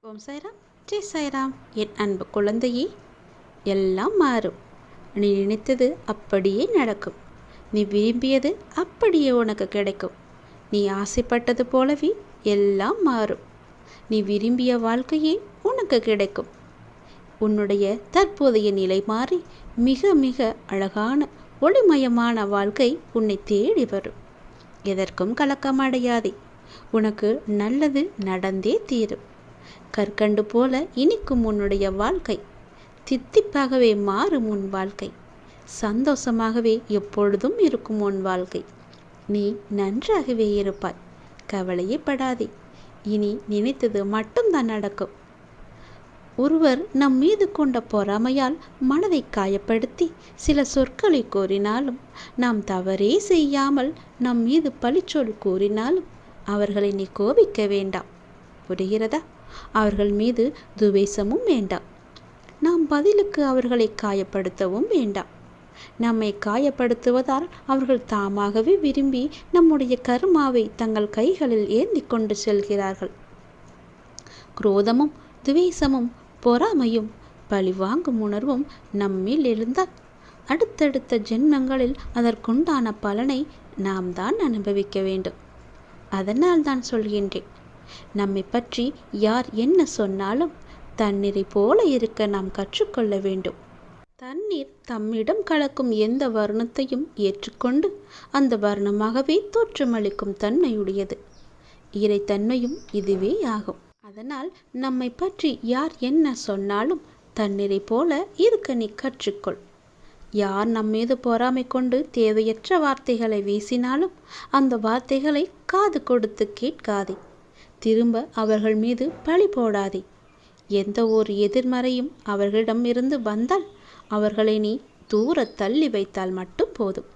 ஓம் சாய்ராம், ஜெய் சாய்ராம். என் அன்பு குழந்தையே, எல்லாம் மாறும். நீ நினைத்தது அப்படியே நடக்கும். நீ விரும்பியது அப்படியே உனக்கு கிடைக்கும். நீ ஆசைப்பட்டது போலவே எல்லாம் மாறும். நீ விரும்பிய வாழ்க்கையே உனக்கு கிடைக்கும். உன்னுடைய தற்போதைய நிலை மாறி மிக மிக அழகான ஒளிமயமான வாழ்க்கை உன்னை தேடி வரும். எதற்கும் கலக்கமடையாதே. உனக்கு நல்லது நடந்தே தீரும். கற்கண்டு போல இனிக்கும் உன்னுடைய வாழ்க்கை. தித்திப்பாகவே மாறும் உன் வாழ்க்கை. சந்தோஷமாகவே எப்பொழுதும் இருக்கும் உன் வாழ்க்கை. நீ நன்றாகவே இருப்பாய். கவலையே படாதே. இனி நினைத்தது மட்டும்தான் நடக்கும். ஒருவர் நம் மீது கொண்ட பொறாமையால் மனதை காயப்படுத்தி சில சொற்களை கூறினாலும், நாம் தவறே செய்யாமல் நம் மீது பழிச்சொல் கூறினாலும் அவர்களை நீ கோபிக்க வேண்டாம். புரிகிறதா? அவர்கள் மீது துவேஷமும் வேண்டாம். நாம் பதிலுக்கு அவர்களை காயப்படுத்தவும் வேண்டாம். நம்மை காயப்படுத்துவதால் அவர்கள் தாமாகவே விரும்பி நம்முடைய கர்மாவை தங்கள் கைகளில் ஏந்தி கொண்டு செல்கிறார்கள். குரோதமும் துவேஷமும் பொறாமையும் பழிவாங்கும் உணர்வும் நம்மில் எழுந்தால் அடுத்தடுத்த ஜென்மங்களில் அதற்குண்டான பலனை நாம் தான் அனுபவிக்க வேண்டும். அதனால் தான் சொல்கின்றேன், நம்மை பற்றி யார் என்ன சொன்னாலும் தண்ணீரை போல இருக்க நாம் கற்றுக்கொள்ள வேண்டும். தண்ணீர் தம்மிடம் கலக்கும் எந்த வர்ணத்தையும் ஏற்றுக்கொண்டு அந்த வர்ணமாகவே தோற்றமளிக்கும் தன்மையுடையது. இறைத்தன்மையும் இதுவே ஆகும். அதனால் நம்மை பற்றி யார் என்ன சொன்னாலும் தண்ணீரை போல இருக்க நீ கற்றுக்கொள். யார் நம்மீது பொறாமை கொண்டு தேவையற்ற வார்த்தைகளை வீசினாலும் அந்த வார்த்தைகளை காது கொடுத்து கேட்காதே. திரும்ப அவர்கள் மீது பழி போடாதே. எந்த ஒரு எதிர்மறையும் அவர்களிடம் இருந்து வந்தால் அவர்களை நீ தூர தள்ளி வைத்தால் மட்டும் போதும்.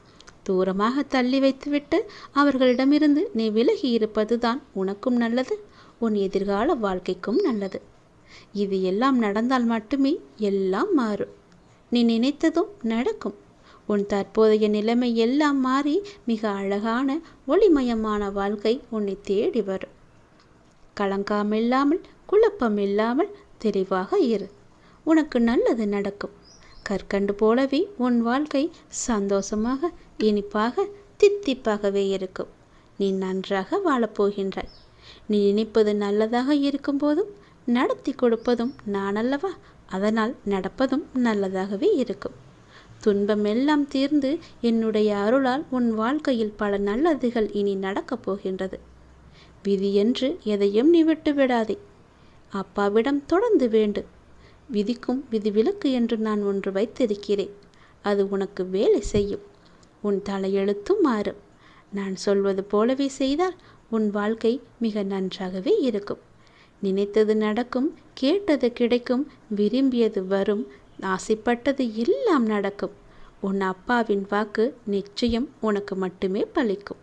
தூரமாக தள்ளி வைத்துவிட்டு அவர்களிடமிருந்து நீ விலகி இருப்பதுதான் உனக்கும் நல்லது, உன் எதிர்கால வாழ்க்கைக்கும் நல்லது. இது எல்லாம் நடந்தால் மட்டுமே எல்லாம் மாறும். நீ நினைத்ததும் நடக்கும். உன் தற்போதைய நிலைமை எல்லாம் மாறி மிக அழகான ஒளிமயமான வாழ்க்கை உன்னை தேடி வரும். கலங்காமில்லாமல் குழப்பமில்லாமல் தெளிவாக இரு. உனக்கு நல்லது நடக்கும். கற்கண்டு போலவே உன் வாழ்க்கை சந்தோஷமாக இனிப்பாக தித்திப்பாகவே இருக்கும். நீ நன்றாக வாழப்போகின்றாய். நீ நினைப்பது நல்லதாக இருக்கும்போதும் நடத்தி கொடுப்பதும் நான் அல்லவா? அதனால் நடப்பதும் நல்லதாகவே இருக்கும். துன்பம் எல்லாம் தீர்ந்து என்னுடைய அருளால் உன் வாழ்க்கையில் பல நல்லதுகள் இனி நடக்கப் போகின்றது. விதி என்று எதையும் நீ விட்டு விடாதே. அப்பாவிடம் தொடர்ந்து வேண்டு. விதிக்கும் விதிவிலக்கு என்று நான் ஒன்று வைத்திருக்கிறேன். அது உனக்கு வேலை செய்யும். உன் தலையெழுத்தும் மாறும். நான் சொல்வது போலவே செய்தால் உன் வாழ்க்கை மிக நன்றாகவே இருக்கும். நினைத்தது நடக்கும், கேட்டது கிடைக்கும், விரும்பியது வரும், ஆசைப்பட்டது எல்லாம் நடக்கும். உன் அப்பாவின் வாக்கு நிச்சயம் உனக்கு மட்டுமே பலிக்கும்.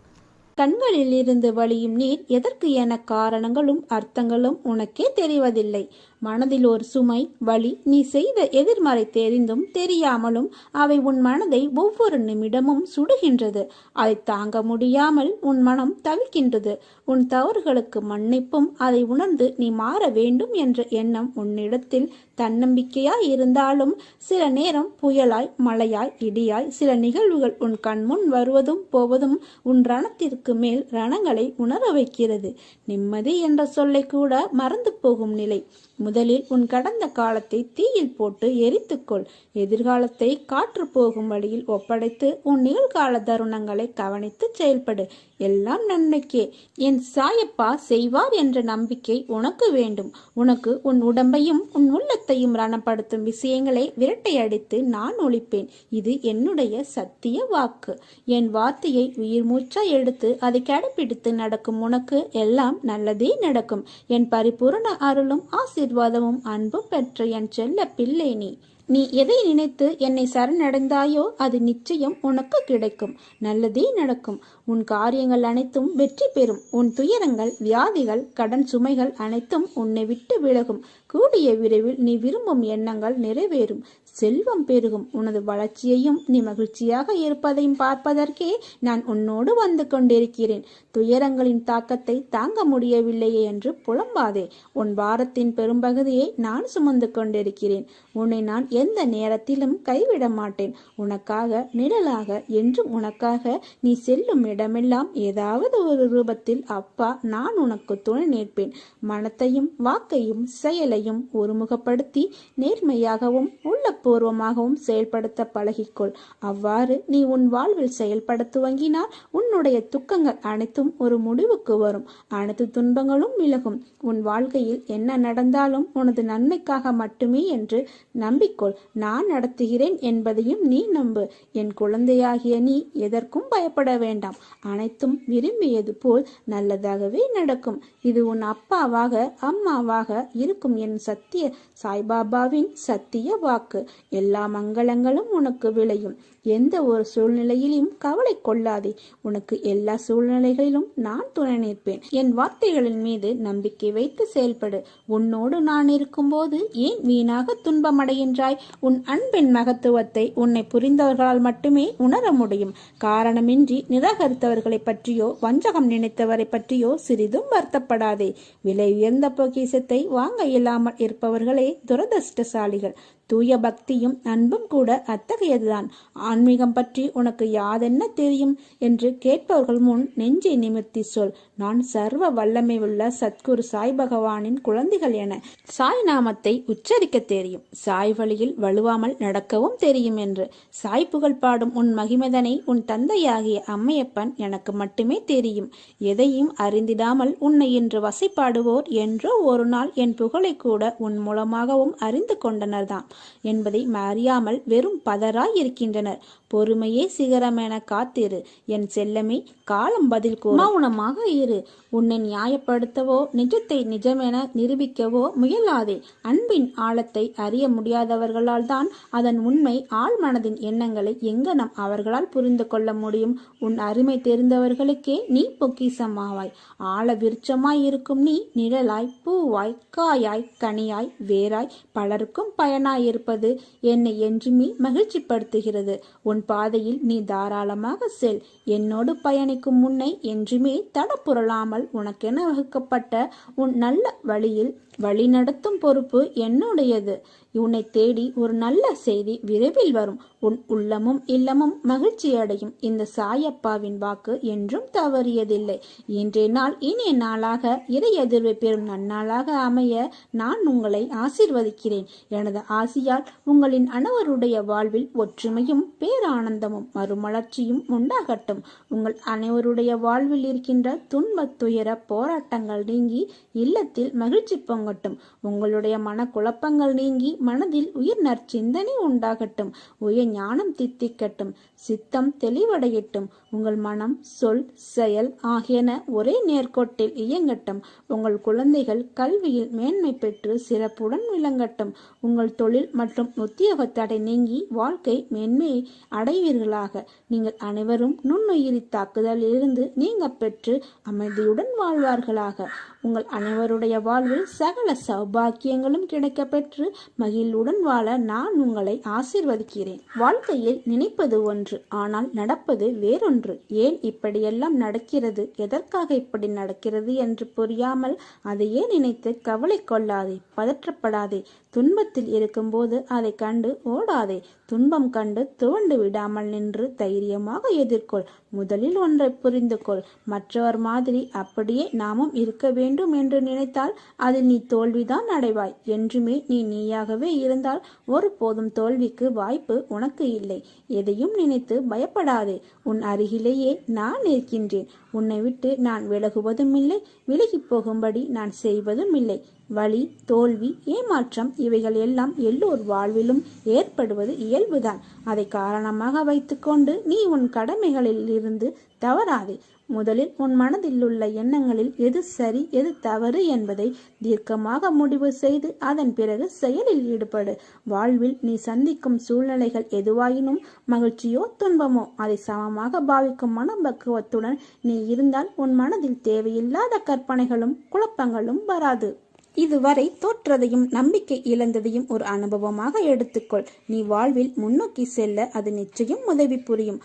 கண்களில் இருந்து வழியும் நீர் எதற்கு என காரணங்களும் அர்த்தங்களும் உனக்கே தெரிவதில்லை. மனதில் ஒரு சுமை வலி, நீ செய்த எதிர்மறை தெரிந்தும் தெரியாமலும் அவை உன் மனதை ஒவ்வொரு நிமிடமும் சுடுகின்றது. அதை தாங்க முடியாமல் உன் மனம் தவிக்கின்றது. உன் தவறுகளுக்கு மன்னிப்பும் அதை உணர்ந்து நீ மாற வேண்டும் என்ற எண்ணம் உன்னிடத்தில் தன்னம்பிக்கையாய் இருந்தாலும் சில நேரம் புயலாய் மழையாய் இடியாய் சில நிகழ்வுகள் உன் கண்முன் வருவதும் போவதும் உன் ரணத்திற்கு மேல் ரணங்களை உணர வைக்கிறது. நிம்மதி என்ற சொல்லை கூட மறந்து போகும் நிலை. முதலில் உன் கடந்த காலத்தை தீயில் போட்டு எரித்துக்கொள். எதிர்காலத்தை காற்று போகும் வழியில் ஒப்படைத்து உன் நிகழ்கால தருணங்களை கவனித்து செயல்படு. எல்லாம் நன்மைக்கே. என் சாயப்பா செய்வார் என்ற நம்பிக்கை உனக்கு வேண்டும். உனக்கு உன் உடம்பையும் உன் உள்ளத்தையும் ரணப்படுத்தும் விஷயங்களை விரட்டையடித்து நான் ஒழிப்பேன். இது என்னுடைய சத்திய வாக்கு. என் வார்த்தையை உயிர் மூச்சாய் எடுத்து அதை கடைபிடித்து நடக்கும் உனக்கு எல்லாம் நல்லதே நடக்கும். என் பரிபூரண அருளும் ஆசீர்வாதமும் அன்பும் பெற்ற என் செல்ல பிள்ளை நீ. நீ எதை நினைத்து என்னை சரணடைந்தாயோ அது நிச்சயம் உனக்கு கிடைக்கும். நல்லதே நடக்கும். உன் காரியங்கள் அனைத்தும் வெற்றி பெறும். உன் துயரங்கள், வியாதிகள், கடன் சுமைகள் அனைத்தும் உன்னை விட்டு விலகும். கூடிய விரைவில் நீ விரும்பும் எண்ணங்கள் நிறைவேறும். செல்வம் பெருகும். உனது வளர்ச்சியையும் நீ மகிழ்ச்சியாக இருப்பதையும் பார்ப்பதற்கே நான் உன்னோடு வந்து கொண்டிருக்கிறேன். துயரங்களின் தாக்கத்தை தாங்க முடியவில்லையே என்று புலம்பாதே. உன் பாரத்தின் பெரும்பகுதியை நான் சுமந்து கொண்டிருக்கிறேன். உன்னை நான் எந்த நேரத்திலும் கைவிட மாட்டேன். உனக்காக நிழலாக என்றும் உனக்காக நீ செல்லும் இடமெல்லாம் ஏதாவது ஒரு ரூபத்தில் அப்பா நான் உனக்கு துணை நிற்பேன். மனத்தையும் வாக்கையும் செயலையும் ஒருமுகப்படுத்தி நேர்மையாகவும் உள்ளபூர்வமாகவும் செயல்படுத்த பழகிக்கொள். அவ்வாறு நீ உன் வாழ்வில் செயல்பட துவங்கினால் உன்னுடைய துக்கங்கள் அனைத்தும் ஒரு முடிவுக்கு வரும். அனைத்து துன்பங்களும் விலகும். உன் வாழ்க்கையில் என்ன நடந்தாலும் உனது நன்மைக்காக மட்டுமே என்று நம்பிக்கொள். நான் நடத்துகிறேன் என்பதையும் நீ நம்பு. என் குழந்தையாகிய நீ எதற்கும் பயப்பட வேண்டாம். அனைத்தும் விரும்பியது போல் நல்லதாகவே நடக்கும். இது உன் அப்பாவாக அம்மாவாக இருக்கும் என் சத்திய சாய்பாபாவின் சத்திய வாக்கு. எல்லா மங்களங்களும் உனக்கு விளையும். எந்த ஒரு சூழ்நிலையிலும் கவலை கொள்ளாதே. உனக்கு எல்லா சூழ்நிலைகளிலும் நான் துணை நிற்பேன். என் வார்த்தைகளின் மீது நம்பிக்கை வைத்து செயல்படு. உன்னோடு நான் இருக்கும்போது ஏன் வீணாக துன்பமடைகின்றாய்? உன் அன்பின் மகத்துவத்தை உன்னை புரிந்தவர்களால் மட்டுமே உணர முடியும். காரணமின்றி நிராகரித்தவர்களை பற்றியோ வஞ்சகம் நினைத்தவரை பற்றியோ சிறிதும் வருத்தப்படாதே. விலை உயர்ந்த பொக்கிஷத்தை வாங்க இயலாமல் இருப்பவர்களே துரதிர்ஷ்டசாலிகள். தூய பக்தியும் அன்பும் கூட அத்தகையதுதான். ஆன்மீகம் பற்றி உனக்கு யாதென்ன தெரியும் என்று கேட்பவர்கள் முன் நெஞ்சை நிமிர்த்தி சொல். நான் சர்வ வல்லமை உள்ள சத்குரு சாய் பகவானின் குழந்தைகள் என சாய் நாமத்தை உச்சரிக்க தெரியும். சாய் வழியில் வலுவாமல் நடக்கவும் தெரியும் என்று. சாய் புகழ் பாடும் உன் மகிமதனை உன் தந்தையாகிய அம்மையப்பன் எனக்கு மட்டுமே தெரியும். எதையும் அறிந்திடாமல் உன்னை இன்று வசைப்பாடுவோர் என்றோ ஒரு நாள் என் புகழை கூட உன் மூலமாகவும் அறிந்து கொண்டனர்தான் என்பதை அறியாமல் வெறும் பதராய் இருக்கின்றனர். பொறுமையே சிகரம் என காத்திரு என் செல்லமே. காலம் பதில் கூறும். மௌனமாக இரு. உன்னை நியாயப்படுத்தவோ நிஜத்தை நிஜமென நிரூபிக்கவோ முயலாதே. அன்பின் ஆழத்தை அறிய முடியாதவர்களால் தான் அதன் உண்மை ஆழ்மனதின் எண்ணங்களை எங்கனம் அவர்களால் புரிந்து கொள்ள முடியும்? உன் அருமை தெரிந்தவர்களுக்கே நீ பொக்கிசமாவாய். ஆழ விருட்சமாய் இருக்கும் நீ நிழலாய், பூவாய், காயாய், கனியாய், வேராய் பலருக்கும் பயனாய் இருப்பது என்னை என்றுமே மகிழ்ச்சிப்படுத்துகிறது. உன் பாதையில் நீ தாராளமாக செல். என்னோடு பயணிக்கும் முன்னை என்றுமே தடப்புரளாமல் உனக்கென வகுக்கப்பட்ட உன் நல்ல வழியில் வழிநடத்தும் பொறுப்பு என்னுடையது. உன்னை தேடி ஒரு நல்ல செய்தி விரைவில் வரும். உன் உள்ளமும் இல்லமும் மகிழ்ச்சி அடையும். இந்த சாயப்பாவின் வாக்கு என்றும் தவறியதில்லை. இன்றைய நாள் இனிய நாளாக இறை எதிர்வை பெறும் நன்னாளாக அமைய நான் உங்களை ஆசீர்வதிக்கிறேன். எனது ஆசியால் உங்களின் அனைவருடைய வாழ்வில் ஒற்றுமையும் பேரானந்தமும் மறுமலர்ச்சியும் உண்டாகட்டும். உங்கள் அனைவருடைய வாழ்வில் இருக்கின்ற துன்பத் துயர போராட்டங்கள் நீங்கி இல்லத்தில் மகிழ்ச்சி பொங்கட்டும். உங்களுடைய மனக்குழப்பங்கள் நீங்கி மனதில் உயிர் நற்சிந்தனை உண்டாகட்டும். உயர் ஞானம் தித்திக்கட்டும். சித்தம் தெளிவடையட்டும். உங்கள் மனம், சொல், செயல் ஆகியன ஒரே நேர்கோட்டில் இயங்கட்டும். உங்கள் குழந்தைகள் கல்வியில் மேன்மை பெற்று சிறப்புடன் விளங்கட்டும். உங்கள் தொழில் மற்றும் உத்தியோக தடை நீங்கி வாழ்க்கை மேன்மையை அடைவீர்களாக. நீங்கள் அனைவரும் நுண்ணுயிரி தாக்குதலில் இருந்து நீங்க பெற்று அமைதியுடன் வாழ்வார்களாக. உங்கள் அனைவருடைய வாழ்வில் சகல சௌபாக்கியங்களும் கிடைக்க பெற்று மகிழ்வுடன் வாழ நான் உங்களை ஆசீர்வதிக்கிறேன். வாழ்க்கையில் நினைப்பது ஒன்று, ஆனால் நடப்பது வேறொன்று. ஏன் இப்படியெல்லாம் நடக்கிறது, எதற்காக இப்படி நடக்கிறது என்று புரியாமல் அதையே நினைத்து கவலை கொள்ளாதே, பதற்றப்படாதே. துன்பத்தில் இருக்கும்போது அதை கண்டு ஓடாதே. துன்பம் கண்டு துவண்டு விடாமல் நின்று தைரியமாக எதிர்கொள். முதலில் ஒன்றை புரிந்து கொள். மற்றவர் மாதிரி அப்படியே நாமும் இருக்க வேண்டும் என்று நினைத்தால் அதில் நீ தோல்விதான் அடைவாய். என்றுமே நீ நீயாகவே இருந்தால் ஒருபோதும் தோல்விக்கு வாய்ப்பு உனக்கு இல்லை. எதையும் நினைத்து பயப்படாதே. உன் அருகிலேயே நான் இருக்கின்றேன். உன்னை விட்டு நான் விலகுவதும் இல்லை, விலகி போகும்படி நான் செய்வதும் இல்லை. வலி, தோல்வி, ஏமாற்றம் இவைகள் எல்லாம் எல்லோர் வாழ்விலும் ஏற்படுவது இயல்புதான். அதை காரணமாக வைத்துக்கொண்டு நீ உன் கடமைகளில் இருந்து தவறாதே. முதலில் உன் மனதில் உள்ள எண்ணங்களில் எது சரி எது தவறு என்பதை தீர்க்கமாக முடிவு செய்து அதன் பிறகு செயலில் ஈடுபடு. வாழ்வில் நீ சந்திக்கும் சூழ்நிலைகள் எதுவாயினும் மகிழ்ச்சியோ துன்பமோ அதை சமமாக பாவிக்கும் மனப்பக்குவத்துடன் நீ இருந்தால் உன் மனதில் தேவையில்லாத கற்பனைகளும் குழப்பங்களும் வராது. இதுவரை தோற்றதையும் நம்பிக்கை இழந்ததையும் ஒரு அனுபவமாக எடுத்துக்கொள். நீ வாழ்வில் முன்னோக்கி செல்ல அது நிச்சயம் உதவி புரியும்.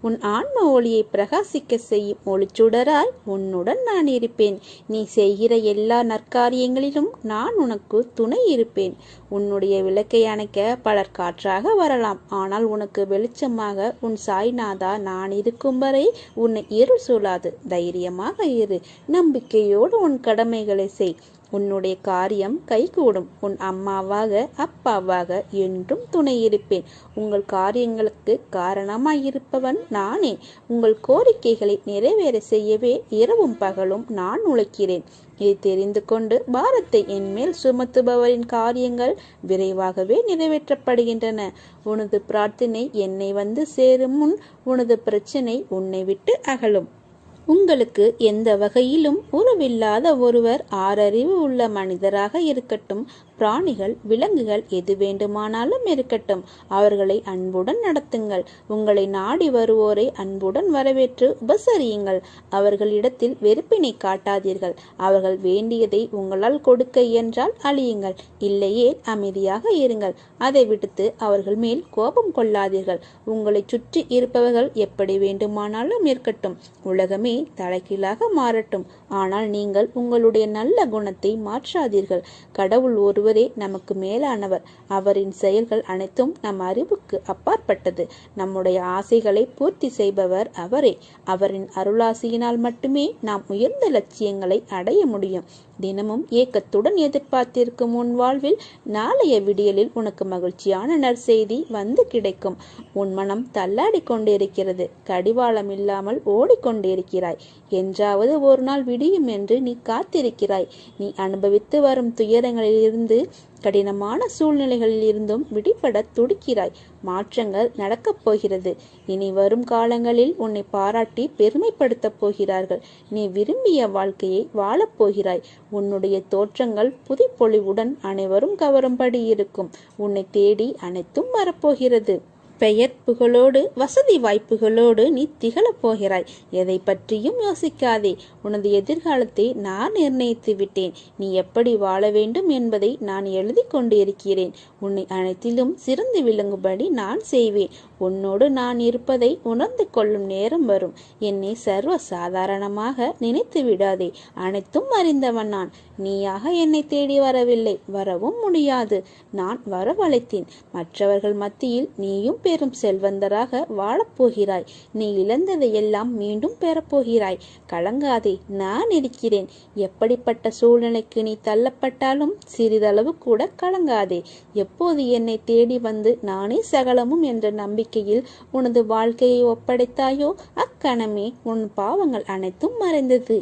உன் ஆன்ம ஒளியை பிரகாசிக்க செய்யும் ஒளிச்சுடராய் உன்னுடன் நான் இருப்பேன். நீ செய்கிற எல்லா நற்காரியங்களிலும் நான் உனக்கு துணை இருப்பேன். உன்னுடைய விளக்கை அணைக்க பலர் காற்றாக வரலாம், ஆனால் உனக்கு வெளிச்சமாக உன் சாய்நாதா நான் இருக்கும் வரை உன்னை இருள் சூழாது. தைரியமாக இரு, நம்பிக்கையோடு உன் கடமைகளை செய். உன்னுடைய காரியம் கைகூடும். உன் அம்மாவாக அப்பாவாக என்றும் துணை இருப்பேன். உங்கள் காரியங்களுக்கு காரணமாயிருப்பவன் நானே. உங்கள் கோரிக்கைகளை நிறைவேற செய்யவே இரவும் பகலும் நான் உழைக்கிறேன். இதை தெரிந்து கொண்டு பாரத்தை என்மேல் சுமத்துபவரின் காரியங்கள் விரைவாகவே நிறைவேற்றப்படுகின்றன. உனது பிரார்த்தனை என்னை வந்து சேரும் முன் உனது பிரச்சனை உன்னை விட்டு அகலும். உங்களுக்கு எந்த வகையிலும் உறவில்லாத ஒருவர், ஆறறிவு உள்ள மனிதராக இருக்கட்டும், பிராணிகள், விலங்குகள் எது வேண்டுமானாலும் இருக்கட்டும், அவர்களை அன்புடன் நடத்துங்கள். உங்களை நாடி வருவோரை அன்புடன் வரவேற்று உபசரியுங்கள். அவர்களிடத்தில் வெறுப்பினை காட்டாதீர்கள். அவர்கள் வேண்டியதை உங்களால் கொடுக்க இயன்றால் அழியுங்கள், இல்லையே அமைதியாக இருங்கள். அதை விடுத்து அவர்கள் மேல் கோபம் கொள்ளாதீர்கள். உங்களை சுற்றி இருப்பவர்கள் எப்படி வேண்டுமானாலும் இருக்கட்டும், உலகமே தலைகீழாக மாறட்டும், ஆனால் நீங்கள் உங்களுடைய நல்ல குணத்தை மாற்றாதீர்கள். கடவுள் ஒருவரே நமக்கு மேலானவர். அவரின் செயல்கள் அனைத்தும் நம் அறிவுக்கு அப்பாற்பட்டது. நம்முடைய ஆசைகளை பூர்த்தி செய்பவர் அவரே. அவரின் அருளாசியினால் மட்டுமே நாம் உயர்ந்த லட்சியங்களை அடைய முடியும். தினமும் ஏக்கத்துடன் எதிர்பார்த்திருக்கும் உன் வாழ்வில் நாளைய விடியலில் உனக்கு மகிழ்ச்சியான நற்செய்தி வந்து கிடைக்கும். உன் மனம் தள்ளாடி கொண்டிருக்கிறது. கடிவாளம் இல்லாமல் ஓடிக்கொண்டிருக்கிறாய். என்றாவது ஒரு நாள் விடியும் என்று நீ காத்திருக்கிறாய். நீ அனுபவித்து வரும் துயரங்களிலிருந்து, கடினமான சூழ்நிலைகளில் இருந்தும் விடுபட துடிக்கிறாய். மாற்றங்கள் நடக்கப் போகிறது. இனி வரும் காலங்களில் உன்னை பாராட்டி பெருமைப்படுத்தப் போகிறார்கள். நீ விரும்பிய வாழ்க்கையை வாழப்போகிறாய். உன்னுடைய தோற்றங்கள் புதுப்பொலிவுடன் அனைவரும் கவரும்படி இருக்கும். உன்னை தேடி அனைத்தும் வரப்போகிறது. பெயர் புகழோடு வசதி வாய்ப்புகளோடு நீ திகழப் போகிறாய். எதை பற்றியும் யோசிக்காதே. உனது எதிர்காலத்தை நான் நிர்ணயித்து விட்டேன். நீ எப்படி வாழ வேண்டும் என்பதை நான் எழுதி கொண்டு இருக்கிறேன். உன்னை அனைத்திலும் சிறந்து விளங்கும்படி நான் செய்வேன். உன்னோடு நான் இருப்பதை உணர்ந்து கொள்ளும் நேரம் வரும். என்னை சர்வ சாதாரணமாக நினைத்து விடாதே. அனைத்தும் அறிந்தவன் நான். நீயாக என்னை தேடி வரவில்லை, வரவும் முடியாது. நான் வரவழைத்தேன். மற்றவர்கள் மத்தியில் நீயும் பெரும் செல்வந்தராக வாழப்போகிறாய். நீ இழந்ததையெல்லாம் மீண்டும் பெறப்போகிறாய். கலங்காதே, நான் இருக்கிறேன். எப்படிப்பட்ட சூழ்நிலைக்கு நீ தள்ளப்பட்டாலும் சிறிதளவு கூட கலங்காதே. எப்போது என்னை தேடி வந்து நானே சகலமும் என்ற நம்பிக்கையில் உனது வாழ்க்கையை ஒப்படைத்தாயோ அக்கணமே உன் பாவங்கள் அனைத்தும் மறைந்தது.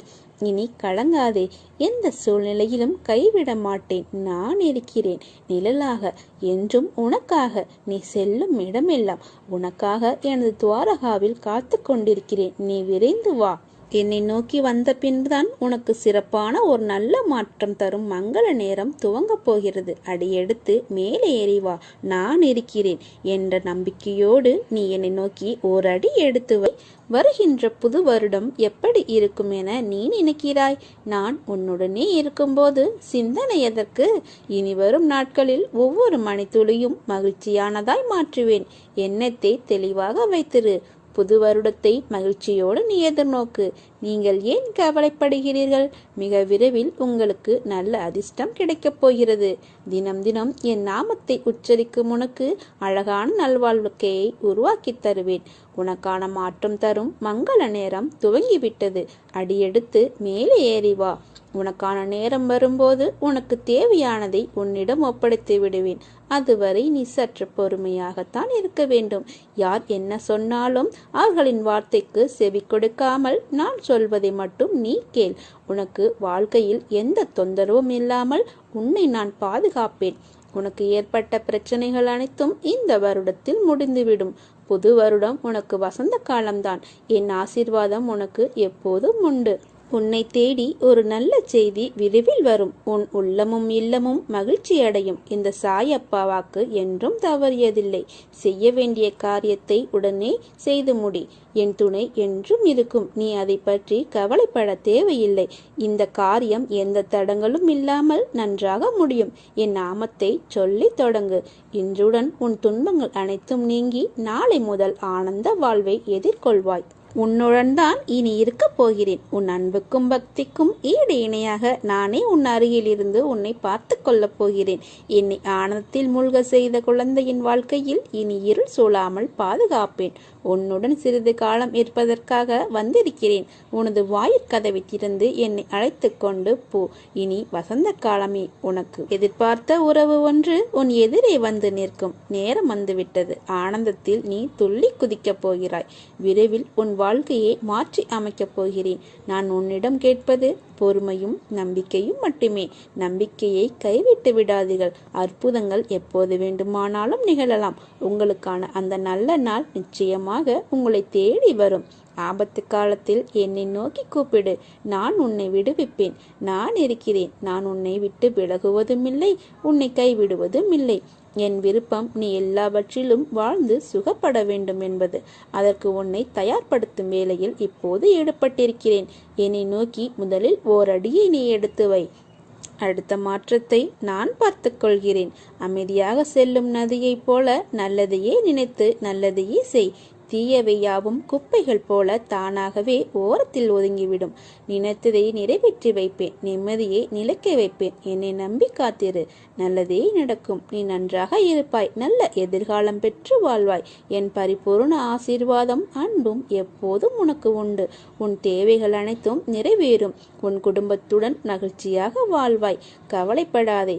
இனி கலங்காதே. எந்த சூழ்நிலையிலும் கைவிட மாட்டேன். நான் இருக்கிறேன் நிழலாக, என்றும் உனக்காக. நீ செல்லும் இடமெல்லாம் உனக்காக எனது துவாரகாவில் காத்து கொண்டிருக்கிறேன். நீ விரைந்து வா. என்னை நோக்கி வந்த பின்புதான் உனக்கு சிறப்பான ஒரு நல்ல மாற்றம் தரும் மங்கள நேரம் துவங்கப் போகிறது. அடியெடுத்து மேலே ஏறிவா, நான் இருக்கிறேன் என்ற நம்பிக்கையோடு நீ என்னை நோக்கி ஒரு அடி எடுத்து வை. வருகின்ற புது வருடம் எப்படி இருக்கும் என நீ நினைக்கிறாய்? நான் உன்னுடனே இருக்கும்போது சிந்தனை எதற்கு? இனி வரும் நாட்களில் ஒவ்வொரு மணித்துளியும் மகிழ்ச்சியானதாய் மாற்றுவேன். எண்ணத்தை தெளிவாக வைத்திரு. புது வருடத்தை மகிழ்ச்சியோடு நீ எதிர்நோக்கு. நீங்கள் ஏன் கவலைப்படுகிறீர்கள்? மிக விரைவில் உங்களுக்கு நல்ல அதிர்ஷ்டம் கிடைக்கப் போகிறது. தினம் தினம் என் நாமத்தை உச்சரிக்கும் உனக்கு அழகான நல்வாழ்க்கையை உருவாக்கி தருவேன். உனக்கான மாற்றம் தரும் மங்கள நேரம் துவங்கிவிட்டது. அடியெடுத்து மேலே ஏறி வா. உனக்கான நேரம் வரும்போது உனக்கு தேவையானதை உன்னிடம் ஒப்படைத்து விடுவேன். அதுவரை நீ சற்று பொறுமையாகத்தான் இருக்க வேண்டும். யார் என்ன சொன்னாலும் அவர்களின் வார்த்தைக்கு செவி கொடுக்காமல் நான் சொல்வதை மட்டும் நீ கேள். உனக்கு வாழ்க்கையில் எந்த தொந்தரவும் இல்லாமல் உன்னை நான் பாதுகாப்பேன். உனக்கு ஏற்பட்ட பிரச்சனைகள் அனைத்தும் இந்த வருடத்தில் முடிந்துவிடும். புது வருடம் உனக்கு வசந்த காலம்தான். என் ஆசீர்வாதம் உனக்கு எப்போதும் உண்டு. உன்னை தேடி ஒரு நல்ல செய்தி விரைவில் வரும். உன் உள்ளமும் இல்லமும் மகிழ்ச்சி அடையும். இந்த சாயப்பா வாக்கு என்றும் தவறியதில்லை. செய்ய வேண்டிய காரியத்தை உடனே செய்து முடி. என் துணை என்றும் இருக்கும். நீ அதை பற்றி கவலைப்பட தேவையில்லை. இந்த காரியம் எந்த தடங்களும் இல்லாமல் நன்றாக முடியும். என் நாமத்தை சொல்லி தொடங்கு. இன்றுடன் உன் துன்பங்கள் அனைத்தும் நீங்கி நாளை முதல் ஆனந்த வாழ்வை எதிர்கொள்வாய். உன்னுடன் தான் இனி இருக்க போகிறேன். உன் அன்புக்கும் பக்திக்கும் ஈடு இணையாக நானே உன் அருகில் இருந்து உன்னை பார்த்து கொள்ளப் போகிறேன். என்னை ஆனந்தத்தில் மூழ்க செய்த குழந்தையின் வாழ்க்கையில் இனி இருள் சூழாமல் பாதுகாப்பேன். உன்னுடன் சிறிது காலம் இருப்பதற்காக வந்திருக்கிறேன். உனது வாயிற்கதவை திறந்து என்னை அழைத்து கொண்டு போ. இனி வசந்த காலமே உனக்கு. எதிர்பார்த்த உறவு ஒன்று உன் எதிரே வந்து நிற்கும். நேரம் வந்துவிட்டது. ஆனந்தத்தில் நீ துள்ளி குதிக்கப் போகிறாய். விரைவில் உன் வாழ்க்கையை மாற்றி அமைக்கப் போகிறேன். நான் உன்னிடம் கேட்பது பொறுமையும் நம்பிக்கையும் மட்டுமே. நம்பிக்கையை கைவிட்டு விடாதீர்கள். அற்புதங்கள் எப்போது வேண்டுமானாலும் நிகழலாம். உங்களுக்கான அந்த நல்ல நாள் நிச்சயமாக உங்களை தேடி வரும். ஆபத்து காலத்தில் என்னை நோக்கி கூப்பிடு. நான் உன்னை விடுவிப்பேன். நான் இருக்கிறேன். நான் உன்னை விட்டு விலகுவதும் இல்லை, உன்னை கைவிடுவதும் இல்லை. என் விருப்பம் நீ எல்லாவற்றிலும் வாழ்ந்து சுகப்பட வேண்டும் என்பது. அதற்கு உன்னை தயார்படுத்தும் வேளையில் இப்போது ஈடுபட்டிருக்கிறேன். என்னை நோக்கி முதலில் ஓரடியை நீ எடுத்து வை. அடுத்த மாற்றத்தை நான் பார்த்து கொள்கிறேன். அமைதியாக செல்லும் நதியைப் போல நல்லதையே நினைத்து நல்லதையே செய். தீயவை யாவும் குப்பைகள் போல தானாகவே ஓரத்தில் ஒதுங்கிவிடும். நினைத்ததை நிறைவேற்றி வைப்பேன். நிம்மதியை நிலைக்க வைப்பேன். என்னை நம்பி காத்திரு. நல்லதே நடக்கும். நீ நன்றாக இருப்பாய். நல்ல எதிர்காலம் பெற்று வாழ்வாய். என் பரிபூர்ண ஆசீர்வாதம் அன்பும் எப்போதும் உனக்கு உண்டு. உன் தேவைகள் அனைத்தும் நிறைவேறும். உன் குடும்பத்துடன் மகிழ்ச்சியாக வாழ்வாய். கவலைப்படாதே.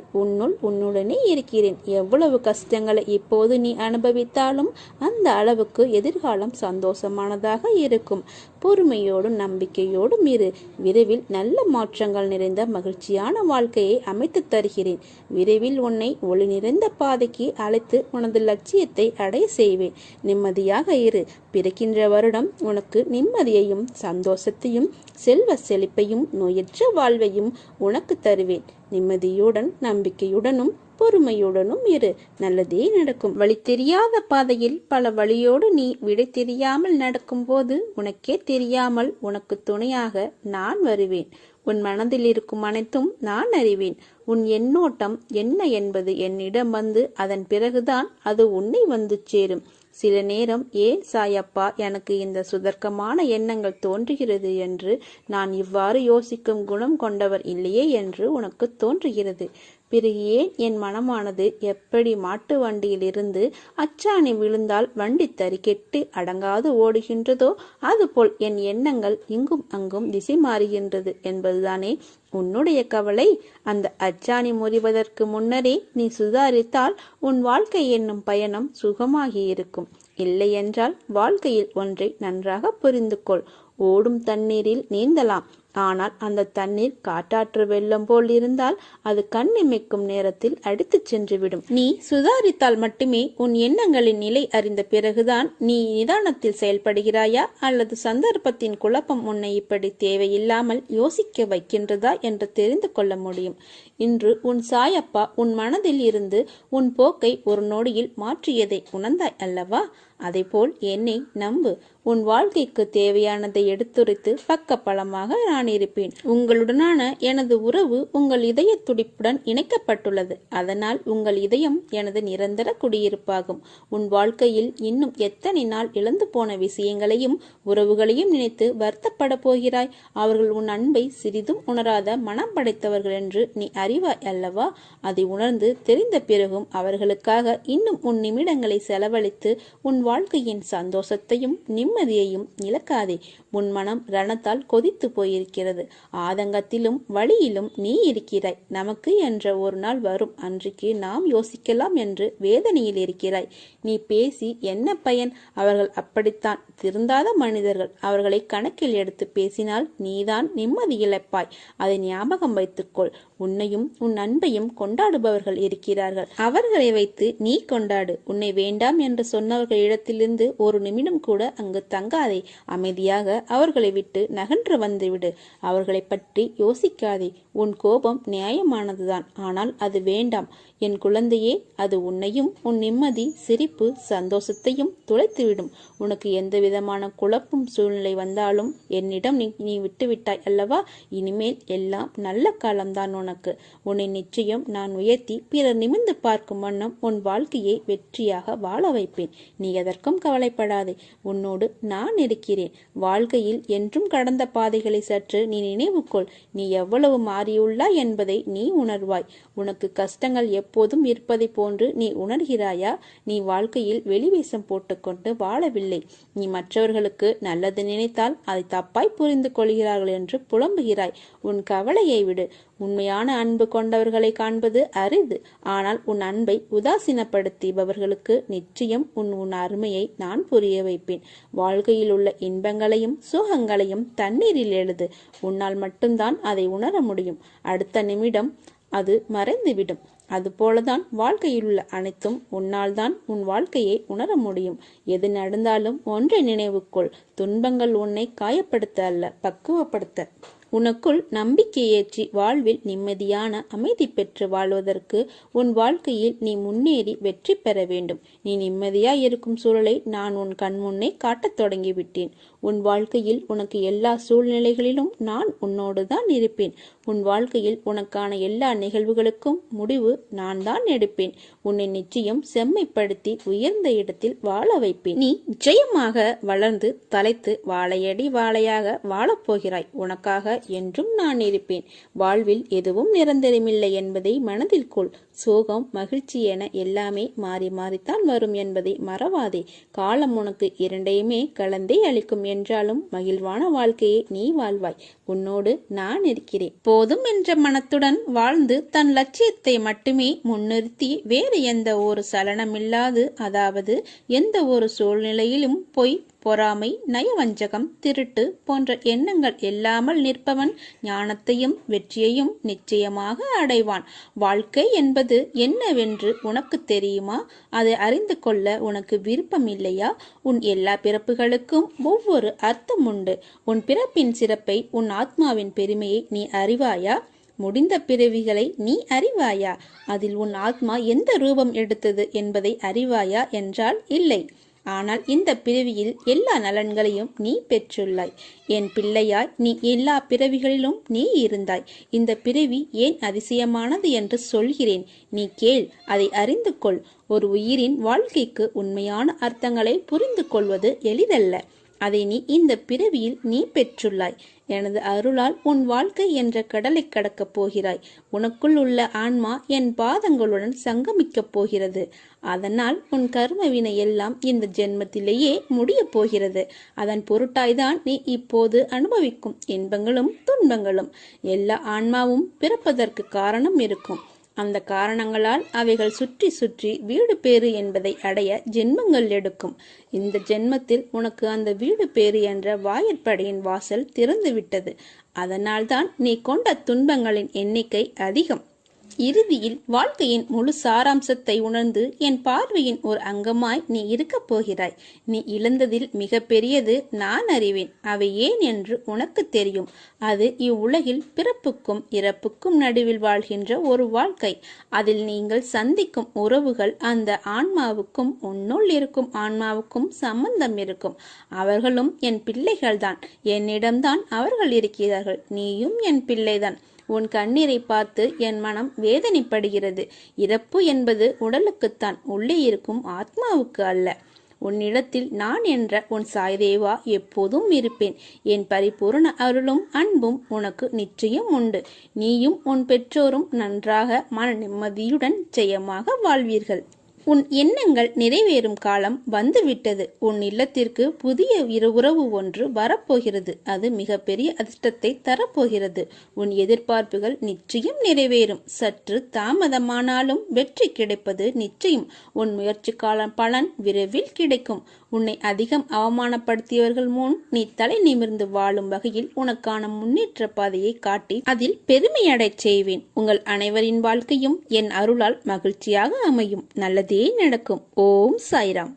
உன்னுடனே இருக்கிறேன். எவ்வளவு கஷ்டங்களை இப்போது நீ அனுபவித்தாலும் அந்த அளவுக்கு எதிர்காலம் சந்தோஷமானதாக இருக்கும். பொறுமையோடும் நம்பிக்கையோடும் இரு. விரைவில் நல்ல மாற்றங்கள் நிறைந்த மகிழ்ச்சியான வாழ்க்கையை அமைத்து தருகிறேன். விரைவில் உன்னை ஒளி நிறைந்த பாதைக்கு அழைத்து உனது லட்சியத்தை அடைய செய்வேன். நிம்மதியாக இரு. பிறக்கின்ற வருடம் உனக்கு நிம்மதியையும் சந்தோஷத்தையும் செல்வ செழிப்பையும் நோயற்ற வாழ்வையும் உனக்கு தருவேன். நிம்மதியுடன் நம்பிக்கையுடனும் பொறுமையுடனும் இரு. நல்லதே நடக்கும். வழி தெரியாத பாதையில் பல வழியோடு நீ விடை தெரியாமல் நடக்கும்போது உனக்கே தெரியாமல் உனக்கு துணையாக நான் வருவேன். உன் மனதில் இருக்கும் அனைத்தும் நான் அறிவேன். உன் எண்ணோட்டம் என்ன என்பது என்னிடம் வந்து அதன் பிறகுதான் அது உன்னை வந்து சேரும். சில நேரம் ஏன் சாயப்பா எனக்கு இந்த சுதர்க்கமான எண்ணங்கள் தோன்றுகிறது என்று நான் இவ்வாறு யோசிக்கும் குணம் கொண்டவர் இல்லையே என்று உனக்கு தோன்றுகிறது. பிறகு ஏன் என் மனமானது எப்படி மாட்டு வண்டியில் இருந்து அச்சாணி விழுந்தால் வண்டி தறிக்கெட்டு அடங்காது ஓடுகின்றதோ அதுபோல் என் எண்ணங்கள் இங்கும் அங்கும் திசை மாறுகின்றது என்பதுதானே உன்னுடைய கவலை. அந்த அச்சாணி முறிவதற்கு முன்னரே நீ சுதாரித்தால் உன் வாழ்க்கை என்னும் பயணம் சுகமாகி இருக்கும். இல்லை என்றால் வாழ்க்கையில் ஒன்றை நன்றாக புரிந்து கொள். ஓடும் தண்ணீரில் நீந்தலாம். ஆனால் அந்த தண்ணீர் காட்டாற்று வெள்ளம் போல் இருந்தால் அது கண்ணிமைக்கும் நேரத்தில் அடித்துச் சென்றுவிடும். நீ சுதாரித்தால் மட்டுமே உன் எண்ணங்களின் நிலை அறிந்த பிறகுதான் நீ நிதானத்தில் செயல்படுகிறாயா அல்லது சந்தர்ப்பத்தின் குழப்பம் உன்னை இப்படி தேவையில்லாமல் யோசிக்க வைக்கின்றதா என்று தெரிந்து கொள்ள முடியும். இன்று உன் சாயப்பா உன் மனதில் இருந்து உன் போக்கை ஒரு நொடியில் மாற்றியதை உணர்ந்தாய் அல்லவா? அதேபோல் என்னை நம்பு. உன் வாழ்க்கைக்கு தேவையானதை எடுத்துரைத்து பக்கபலமாக நான் இருப்பேன். உங்களுடனான எனது உறவு உங்கள் இதய துடிப்புடன் இணைக்கப்பட்டுள்ளது. அதனால் உங்கள் இதயம் எனது நிரந்தர குடியிருப்பாகும். உன் வாழ்க்கையில் இன்னும் எத்தனை நாள் இழந்து போன விஷயங்களையும் உறவுகளையும் நினைத்து வருத்தப்பட போகிறாய்? அவர்கள் உன் அன்பை சிறிதும் உணராத மனம் படைத்தவர்கள் என்று நீ அறிவாய் அல்லவா? அதை உணர்ந்து தெரிந்த பிறகும் அவர்களுக்காக இன்னும் உன் நிமிடங்களை செலவழித்து உன் வாழ்க்கையின் சந்தோஷத்தையும் நிம்மதியையும் இழக்காதே. உன் மனம் ரணத்தால் கொதித்து போயிருக்கிறது. ஆதங்கத்திலும் வழியிலும் நீ இருக்கிறாய். நமக்கு என்ற ஒரு நாள் வரும், அன்றைக்கு நாம் யோசிக்கலாம் என்று வேதனையில் இருக்கிறாய். நீ பேசி என்ன பயன்? அவர்கள் அப்படித்தான், திருந்தாத மனிதர்கள். அவர்களை கணக்கில் எடுத்து பேசினால் நீதான் நிம்மதி இழப்பாய். அதை ஞாபகம் வைத்துக்கொள். உன்னையும் உன் அன்பையும் கொண்டாடுபவர்கள் இருக்கிறார்கள். அவர்களை வைத்து நீ கொண்டாடு. உன்னை வேண்டாம் என்று சொன்னவர்கள் இடத்திலிருந்து ஒரு நிமிடம் கூட அங்கு தங்காதே. அமைதியாக அவர்களை விட்டு நகன்று வந்துவிடு. அவர்களை பற்றி யோசிக்காதே. உன் கோபம் நியாயமானதுதான், ஆனால் அது வேண்டாம். என் குழந்தையே, அது உன்னையும் உன் நிம்மதி, சிரிப்பு, சந்தோஷத்தையும் துளைத்துவிடும். உனக்கு எந்த விதமான குழப்பம் சூழ்நிலை வந்தாலும் என்னிடம் நீ விட்டுவிட்டாய் அல்லவா? இனிமேல் எல்லாம் நல்ல காலம்தான் உனக்கு. உன்னை நிச்சயம் நான் உயர்த்தி பிறர் நிமிர்ந்து பார்க்கும் வண்ணம் உன் வாழ்க்கையை வெற்றியாக வாழ வைப்பேன். நீ எதற்கும் கவலைப்படாதே. உன்னோடு நான் இருக்கிறேன். வாழ்க்கையில் என்றும் கடந்த பாதைகளை சற்று நீ நினைவுகொள். நீ எவ்வளவு மாறியுள்ளாய் என்பதை நீ உணர்வாய். உனக்கு கஷ்டங்கள் எப்போதும் இருப்பதை போன்று நீ உணர்கிறாயா? நீ வாழ்க்கையில் வெளிவேஷம் போட்டுக்கொண்டு வாழவில்லை. நீ மற்றவர்களுக்கு நல்லது நினைத்தால் அதை தப்பாய் புரிந்து கொள்கிறார்கள் என்று புலம்புகிறாய். உன் கவலையை விடு. உண்மையான அன்பு கொண்டவர்களை காண்பது அரிது. ஆனால் உன் அன்பை உதாசீனப்படுத்தியவர்களுக்கு நிச்சயம் உன் அருமையை நான் புரிய வைப்பேன். வாழ்க்கையில் உள்ள இன்பங்களையும் சுகங்களையும் தண்ணீரில் எழுது. உன்னால் மட்டும்தான் அதை உணர முடியும். அடுத்த நிமிடம் அது மறைந்துவிடும். அதுபோலதான் வாழ்க்கையில் உள்ள அனைத்தும் உன்னால் தான் உன் வாழ்க்கையை உணர முடியும். எது நடந்தாலும் ஒன்றை நினைவுகொள். துன்பங்கள் உன்னை காயப்படுத்த அல்ல, பக்குவப்படுத்த. உனக்குள் நம்பிக்கை ஏற்றி வாழ்வில் நிம்மதியான அமைதி பெற்று வாழ்வதற்கு உன் வாழ்க்கையில் நீ முன்னேறி வெற்றி பெற வேண்டும். நீ நிம்மதியாய் இருக்கும் சூழலை நான் உன் கண் முன்னே காட்டத் தொடங்கிவிட்டேன். உன் வாழ்க்கையில் உனக்கு எல்லா சூழ்நிலைகளிலும் நான் உன்னோடு தான் இருப்பேன். உன் வாழ்க்கையில் உனக்கான எல்லா நிகழ்வுகளுக்கும் முடிவு நான் தான் எடுப்பேன். உன்னை நிச்சயம் செம்மைப்படுத்தி உயர்ந்த இடத்தில் வாழ வைப்பேன். நீ ஜெயமாக வளர்ந்து தலைத்து வாழையடி வாழையாக வாழப்போகிறாய். உனக்காக என்றும் நான் இருப்பேன். வாழ்வில் எதுவும் நிரந்தரமில்லை என்பதை மனதில் கொள். சோகம், மகிழ்ச்சி என எல்லாமே மாறி மாறித்தான் வரும் என்பதை மறவாதே. காலம் உனக்கு இரண்டையுமே கலந்தே அளிக்கும் என்றாலும் மகிழ்வான வாழ்க்கையை நீ வாழ்வாய். உன்னோடு நான் இருக்கிறேன். போதும் என்ற மனத்துடன் வாழ்ந்து தன் லட்சியத்தை மட்டுமே முன்னிறுத்தி வேறு எந்த ஒரு சலனமில்லாது, அதாவது எந்த ஒரு சூழ்நிலையிலும் பொய், பொறாமை, நயவஞ்சகம், திருட்டு போன்ற எண்ணங்கள் இல்லாமல் நிற்பவன் ஞானத்தையும் வெற்றியையும் நிச்சயமாக அடைவான். வாழ்க்கை என்பது என்னவென்று உனக்கு தெரியுமா? அதை அறிந்து கொள்ள உனக்கு விருப்பம் இல்லையா? உன் எல்லா பிறப்புகளுக்கும் ஒவ்வொரு அர்த்தம் உண்டு. உன் பிறப்பின் சிறப்பை, உன் ஆத்மாவின் பெருமையை நீ அறிவாயா? முடிந்த பிறவிகளை நீ அறிவாயா? அதில் உன் ஆத்மா எந்த ரூபம் எடுத்தது என்பதை அறிவாயா என்றால் இல்லை. ஆனால் இந்த பிறவியில் எல்லா நலன்களையும் நீ பெற்றுள்ளாய். என் பிள்ளையாய் நீ எல்லா பிறவிகளிலும் நீ இருந்தாய். இந்த பிறவி ஏன் அதிசயமானது என்று சொல்கிறேன். நீ கேள், அதை அறிந்து கொள். ஒரு உயிரின் வாழ்க்கைக்கு உண்மையான அர்த்தங்களை புரிந்து கொள்வது எளிதல்ல. அதை நீ இந்த பிறவியில் நீ பெற்றுள்ளாய். எனது அருளால் உன் வாழ்க்கை என்ற கடலை கடக்கப் போகிறாய். உனக்குள் உள்ள ஆன்மா என் பாதங்களுடன் சங்கமிக்கப் போகிறது. அதனால் உன் கர்மவினை எல்லாம் இந்த ஜென்மத்திலேயே முடிய போகிறது. அதன் பொருட்டாய்தான் நீ இப்போது அனுபவிக்கும் இன்பங்களும் துன்பங்களும். எல்லா ஆன்மாவும் பிறப்பதற்கு காரணம் இருக்கும். அந்த காரணங்களால் அவைகள் சுற்றி சுற்றி வீடு பேறு என்பதை அடைய ஜென்மங்கள் எடுக்கும். இந்த ஜென்மத்தில் உனக்கு அந்த வீடு பேறு என்ற வாயிற்படியின் வாசல் திறந்துவிட்டது. அதனால்தான் நீ கொண்ட துன்பங்களின் எண்ணிக்கை அதிகம். இறுதியில் வாழ்க்கையின் முழு சாராம்சத்தை உணர்ந்து என் பார்வையின் ஒரு அங்கமாய் நீ இருக்கப் போகிறாய். நீ இழந்ததில் மிக பெரியது நான் அறிவேன். அவை ஏன் என்று உனக்கு தெரியும். அது இவ்வுலகில் பிறப்புக்கும் இறப்புக்கும் நடுவில் வாழ்கின்ற ஒரு வாழ்க்கை. அதில் நீங்கள் சந்திக்கும் உறவுகள் அந்த ஆன்மாவுக்கும் உன்னுள் இருக்கும் ஆன்மாவுக்கும் சம்பந்தம் இருக்கும். அவர்களும் என் பிள்ளைகள்தான். என்னிடம்தான் அவர்கள் இருக்கிறார்கள். நீயும் என் பிள்ளைதான். உன் கண்ணீரை பார்த்து என் மனம் வேதனைப்படுகிறது. இறப்பு என்பது உடலுக்குத்தான், உள்ளே இருக்கும் ஆத்மாவுக்கு அல்ல. உன்னிடத்தில் நான் என்ற உன் சாய்தேவா எப்போதும் இருப்பேன். என் பரிபூர்ண அருளும் அன்பும் உனக்கு நிச்சயம் உண்டு. நீயும் உன் பெற்றோரும் நன்றாக மன நிம்மதியுடன் ஜெயமாக வாழ்வீர்கள். உன் எண்ணங்கள் நிறைவேறும் காலம் வந்துவிட்டது. உன் இல்லத்திற்கு புதிய உறவு ஒன்று வரப்போகிறது. அது மிகப்பெரிய அதிர்ஷ்டத்தை தரப்போகிறது. உன் எதிர்பார்ப்புகள் நிச்சயம் நிறைவேறும். சற்று தாமதமானாலும் வெற்றி கிடைப்பது நிச்சயம். உன் முயற்சிக்கான பலன் விரைவில் கிடைக்கும். உன்னை அதிகம் அவமானப்படுத்தியவர்கள் முன் நீ தலை நிமிர்ந்து வாழும் வகையில் உனக்கான முன்னேற்ற பாதையை காட்டி அதில் பெருமையடைச் செய்வேன். உங்கள் அனைவரின் வாழ்க்கையும் என் அருளால் மகிழ்ச்சியாக அமையும். நல்லதே நடக்கும். ஓம் சாய்ராம்.